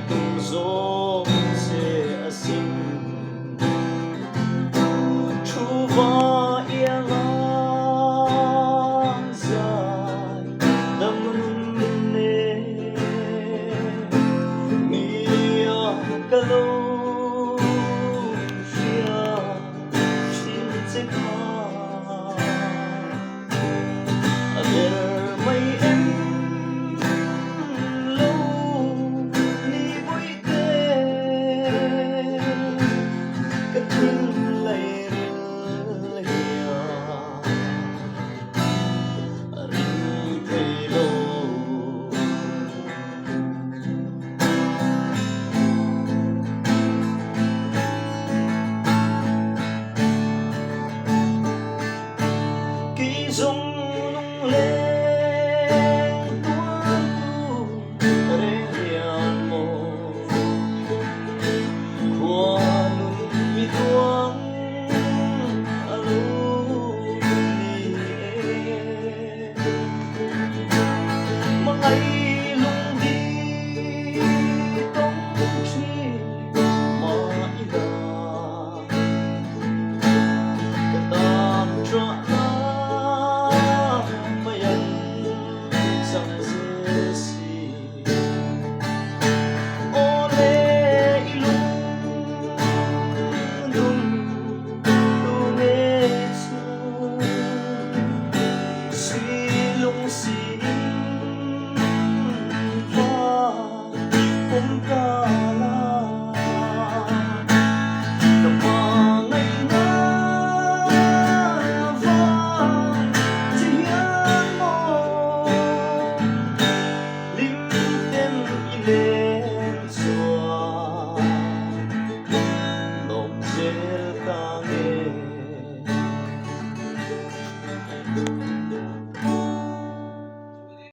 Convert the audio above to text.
tung gió sẽ sinh thu va ia nga dài đâm nề mía cả lâu xia xin sẽ khá để mây em lâu ni vui tê cái thương lệ rơi rinh thầy lâu kỳ dung lung lên tuan tu rian mo qua nun mi tuang alu ni mangai lung di tong chi ma ida katam tra see